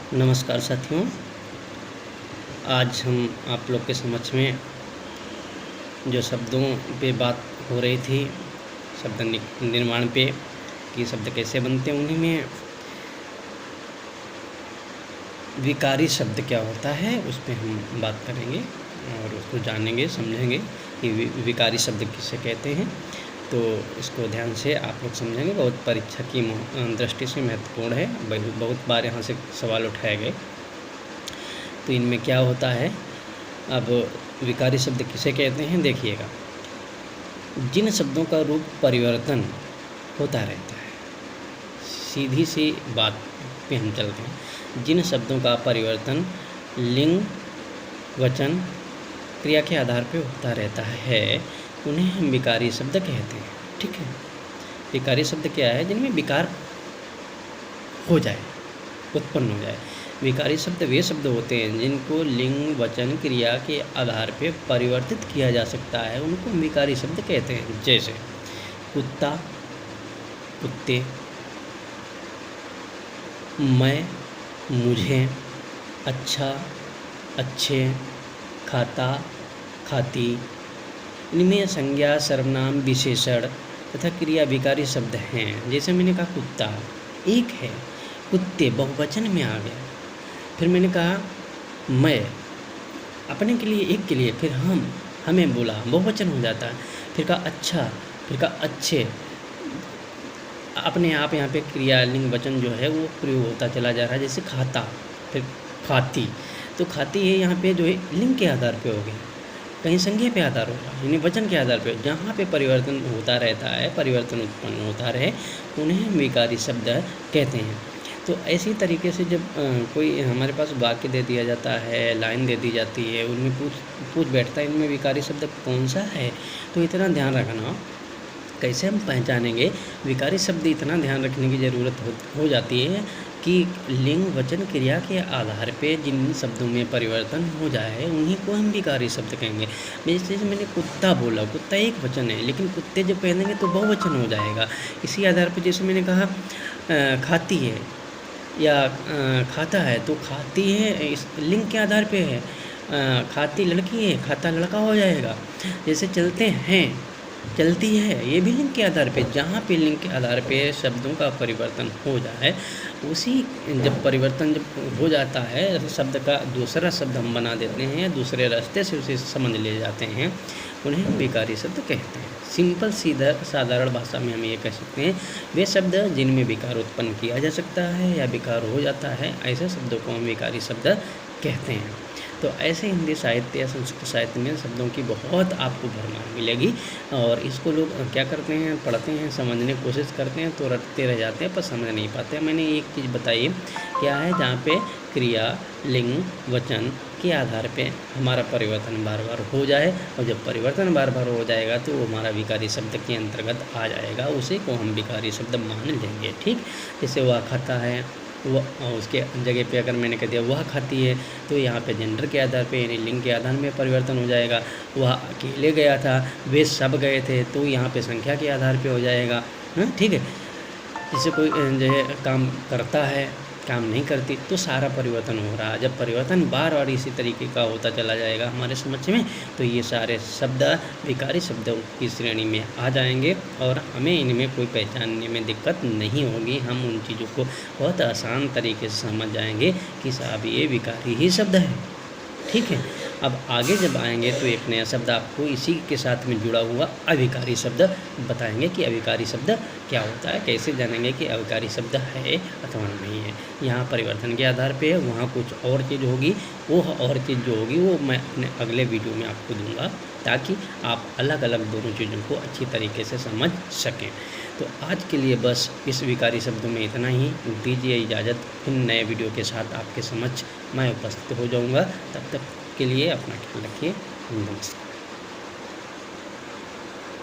नमस्कार साथियों। आज हम आप लोग के समक्ष में जो शब्दों पे बात हो रही थी, शब्द निर्माण पे कि शब्द कैसे बनते हैं, उन्हीं में विकारी शब्द क्या होता है उस पे हम बात करेंगे और उसको जानेंगे, समझेंगे कि विकारी शब्द किसे कहते हैं। तो इसको ध्यान से आप लोग समझेंगे। बहुत परीक्षा की दृष्टि से महत्वपूर्ण है। बहुत बार यहाँ से सवाल उठाए गए। तो इनमें क्या होता है, अब विकारी शब्द किसे कहते हैं देखिएगा। जिन शब्दों का रूप परिवर्तन होता रहता है, सीधी सी बात पे हम चलते हैं। जिन शब्दों का परिवर्तन लिंग, वचन, क्रिया के आधार पे होता रहता है, उन्हें हम विकारी शब्द कहते हैं। ठीक है, विकारी शब्द क्या है? जिनमें विकार हो जाए, उत्पन्न हो जाए। विकारी शब्द वे शब्द होते हैं जिनको लिंग, वचन, क्रिया के आधार पे परिवर्तित किया जा सकता है, उनको हम विकारी शब्द कहते हैं। जैसे कुत्ता, कुत्ते, मैं, मुझे, अच्छा, अच्छे, खाता, खाती। इनमें संज्ञा, सर्वनाम, विशेषण तथा क्रिया विकारी शब्द हैं। जैसे मैंने कहा कुत्ता एक है, कुत्ते बहुवचन में आ गया। फिर मैंने कहा मैं, अपने के लिए एक के लिए, फिर हम, हमें बोला, बहुवचन हो जाता है। फिर कहा अच्छा, फिर कहा अच्छे, अपने आप यहाँ पे क्रिया लिंग वचन जो है वो प्रयोग होता चला जा रहा है। जैसे खाता, फिर खाती। तो खाती है यहाँ पे जो है लिंग के आधार पे हो गई, कहीं संज्ञा पे आधार होगा, यानी वचन के आधार पे। जहाँ पे परिवर्तन होता रहता है, परिवर्तन उत्पन्न होता रहे, उन्हें विकारी शब्द कहते हैं। तो ऐसी तरीके से जब कोई हमारे पास वाक्य दे दिया जाता है, लाइन दे दी जाती है, उनमें पूछ बैठता है इनमें विकारी शब्द कौन सा है, तो इतना ध्यान रखना। कैसे हम पहचानेंगे विकारी शब्द? इतना ध्यान रखने की ज़रूरत हो जाती है कि लिंग, वचन, क्रिया के आधार पे जिन शब्दों में परिवर्तन हो जाए, उन्हीं को हम विकारी शब्द कहेंगे। जैसे मैंने कुत्ता बोला, कुत्ता एक वचन है, लेकिन कुत्ते जब कह देंगे तो बहुवचन हो जाएगा। इसी आधार पे जैसे मैंने कहा खाती है या खाता है, तो खाती है इस लिंग के आधार पे है। खाती लड़की है, खाता लड़का हो जाएगा। जैसे चलते हैं, चलती है, ये भी लिंग के आधार पे। जहाँ पे लिंग के आधार पे शब्दों का परिवर्तन हो जाए, उसी जब परिवर्तन जब हो जाता है, शब्द का दूसरा शब्द हम बना देते हैं, दूसरे रास्ते से उसे समझ ले जाते हैं, उन्हें हम विकारी शब्द कहते हैं। सिंपल सीधा साधारण भाषा में हम ये कह सकते हैं, वे शब्द जिनमें विकार उत्पन्न किया जा सकता है या विकार हो जाता है, ऐसे शब्दों को हम विकारी शब्द कहते हैं। तो ऐसे हिंदी साहित्य या संस्कृत साहित्य में शब्दों की बहुत आपको भरमार मिलेगी। और इसको लोग क्या करते हैं, पढ़ते हैं, समझने की कोशिश करते हैं तो रटते रह जाते हैं, पर समझ नहीं पाते। मैंने एक चीज़ बताई क्या है, जहाँ पे क्रिया, लिंग, वचन के आधार पे हमारा परिवर्तन बार बार हो जाए, और जब परिवर्तन बार बार हो जाएगा तो वो हमारा विकारी शब्द के अंतर्गत आ जाएगा, उसी को हम विकारी शब्द मान लेंगे। ठीक, जैसे वह खाता है, वह उसके जगह पे अगर मैंने कह दिया वह खाती है, तो यहाँ पे जेंडर के आधार पे यानी लिंग के आधार में परिवर्तन हो जाएगा। वह अकेले गया था, वे सब गए थे, तो यहाँ पे संख्या के आधार पे हो जाएगा। ठीक है, जैसे कोई जो है काम करता है, काम नहीं करती, तो सारा परिवर्तन हो रहा है। जब परिवर्तन बार बार इसी तरीके का होता चला जाएगा हमारे समझ में, तो ये सारे शब्द विकारी शब्दों की श्रेणी में आ जाएंगे और हमें इनमें कोई पहचानने में दिक्कत नहीं होगी। हम उन चीज़ों को बहुत आसान तरीके से समझ जाएंगे कि साहब ये विकारी ही शब्द है। ठीक है, अब आगे जब आएंगे तो एक नया शब्द आपको इसी के साथ में जुड़ा हुआ अविकारी शब्द बताएंगे कि अविकारी शब्द क्या होता है, कैसे जानेंगे कि अविकारी शब्द है अथवा नहीं है। यहाँ परिवर्तन के आधार पे है, वहाँ कुछ और चीज़ होगी, वो और चीज़ जो होगी वो मैं अपने अगले वीडियो में आपको दूंगा, ताकि आप अलग अलग दोनों चीज़ों को अच्छी तरीके से समझ सकें। तो आज के लिए बस इस विकारी शब्दों में इतना ही। दीजिए इजाज़त, फिर नए वीडियो के साथ आपके समक्ष मैं उपस्थित हो जाऊंगा। तब तक के लिए अपना ख्याल रखिए। नमस्कार।